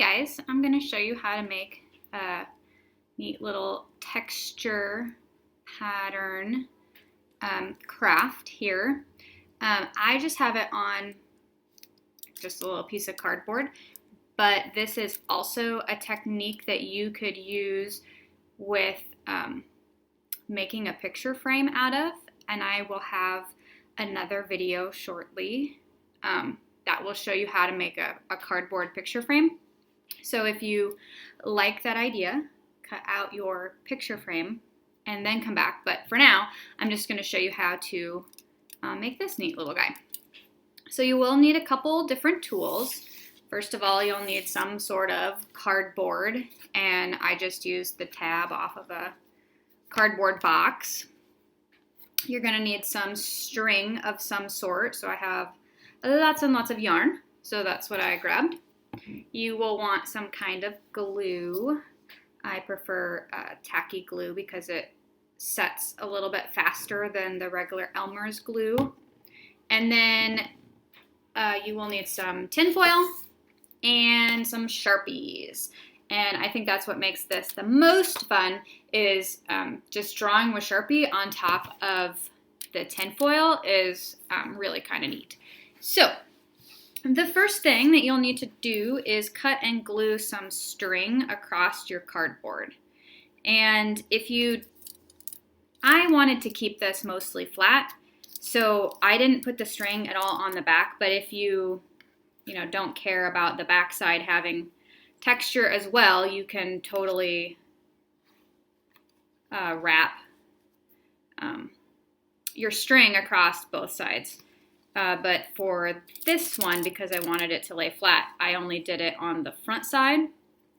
guys, I'm going to show you how to make a neat little texture pattern craft here. I just have it on just a little piece of cardboard, but this is also a technique that you could use with making a picture frame out of, and I will have another video shortly that will show you how to make a cardboard picture frame. So if you like that idea, cut out your picture frame and then come back. But for now, I'm just going to show you how to make this neat little guy. So you will need a couple different tools. First of all, you'll need some sort of cardboard, and I just used the tab off of a cardboard box. You're going to need some string of some sort. So I have lots and lots of yarn, so that's what I grabbed. You will want some kind of glue. I prefer tacky glue because it sets a little bit faster than the regular Elmer's glue. And then you will need some tinfoil and some Sharpies. And I think that's what makes this the most fun, is just drawing with Sharpie on top of the tinfoil is really kind of neat. So the first thing that you'll need to do is cut and glue some string across your cardboard. And I wanted to keep this mostly flat, so I didn't put the string at all on the back, but if you don't care about the back side having texture as well, you can totally wrap your string across both sides. But for this one, because I wanted it to lay flat, I only did it on the front side.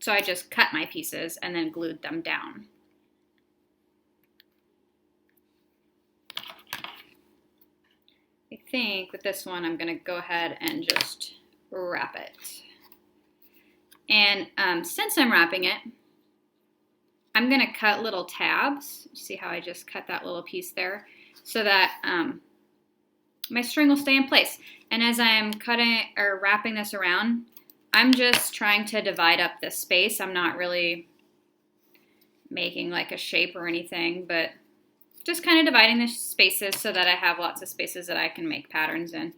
So I just cut my pieces and then glued them down. I think with this one, I'm going to go ahead and just wrap it. And since I'm wrapping it, I'm going to cut little tabs. See how I just cut that little piece there? So that my string will stay in place. And as I'm cutting or wrapping this around, I'm just trying to divide up the space. I'm not really making like a shape or anything, but just kind of dividing the spaces so that I have lots of spaces that I can make patterns in.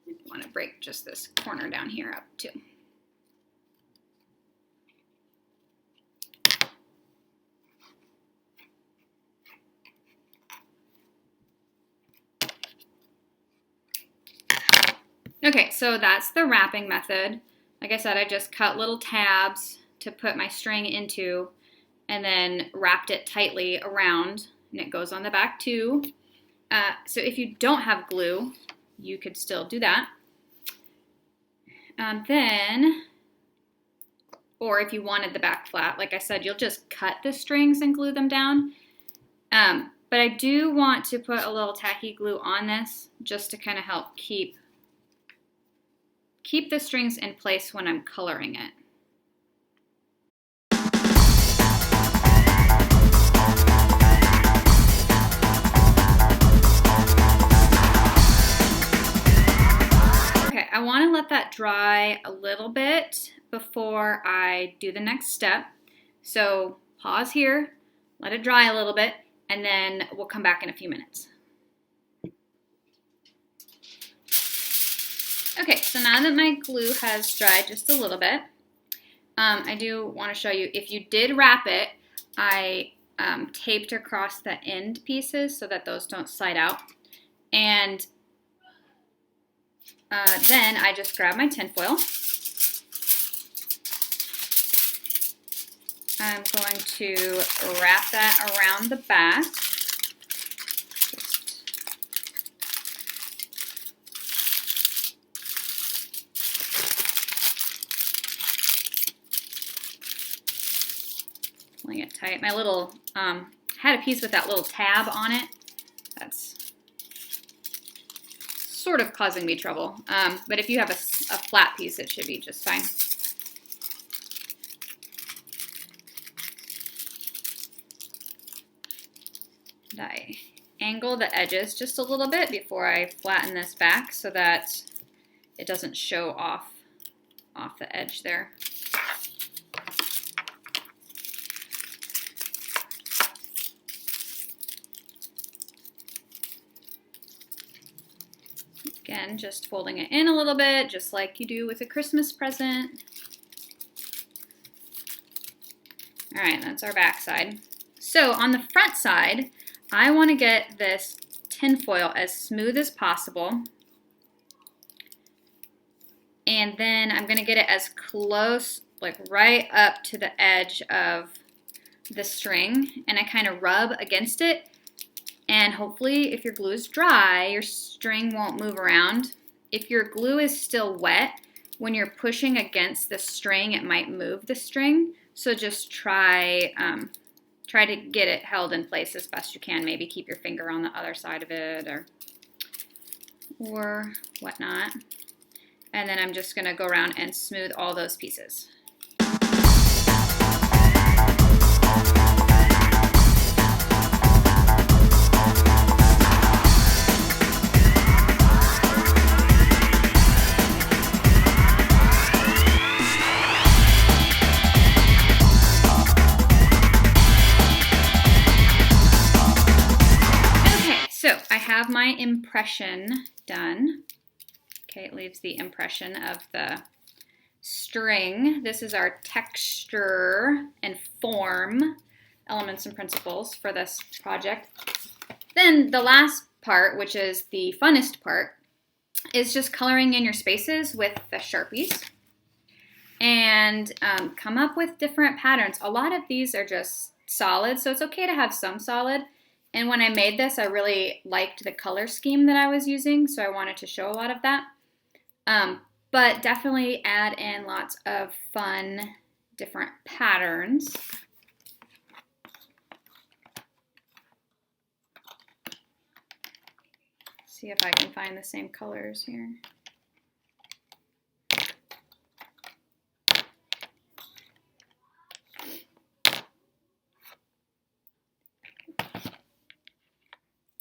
I want to break just this corner down here up too. Okay, so that's the wrapping method. Like I said, I just cut little tabs to put my string into and then wrapped it tightly around, and it goes on the back too. So if you don't have glue, you could still do that. Or if you wanted the back flat, like I said, you'll just cut the strings and glue them down. But I do want to put a little tacky glue on this just to kind of help keep the strings in place when I'm coloring it. Okay, I want to let that dry a little bit before I do the next step. So pause here, let it dry a little bit, and then we'll come back in a few minutes. Okay, so now that my glue has dried just a little bit, I do want to show you, if you did wrap it, I taped across the end pieces so that those don't slide out. And then I just grab my tinfoil. I'm going to wrap that around the back. Pulling it tight. My little, had a piece with that little tab on it. That's sort of causing me trouble. But if you have a flat piece, it should be just fine. I angle the edges just a little bit before I flatten this back so that it doesn't show off the edge there. Again, just folding it in a little bit, just like you do with a Christmas present. All right, that's our back side. So on the front side, I want to get this tinfoil as smooth as possible. And then I'm going to get it as close, like right up to the edge of the string. And I kind of rub against it. And hopefully, if your glue is dry, your string won't move around. If your glue is still wet, when you're pushing against the string, it might move the string. So just try to get it held in place as best you can. Maybe keep your finger on the other side of it or whatnot. And then I'm just going to go around and smooth all those pieces. So I have my impression done. Okay, it leaves the impression of the string. This is our texture and form elements and principles for this project. Then the last part, which is the funnest part, is just coloring in your spaces with the Sharpies and come up with different patterns. A lot of these are just solid, so it's okay to have some solid. And when I made this, I really liked the color scheme that I was using, so I wanted to show a lot of that. But definitely add in lots of fun, different patterns. See if I can find the same colors here.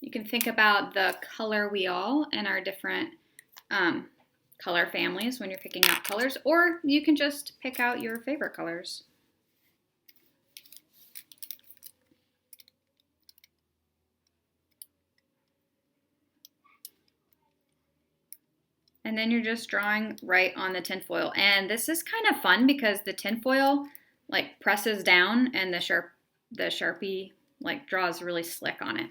You can think about the color wheel and our different color families when you're picking out colors, or you can just pick out your favorite colors. And then you're just drawing right on the tinfoil. And this is kind of fun because the tinfoil like presses down and the Sharpie like draws really slick on it.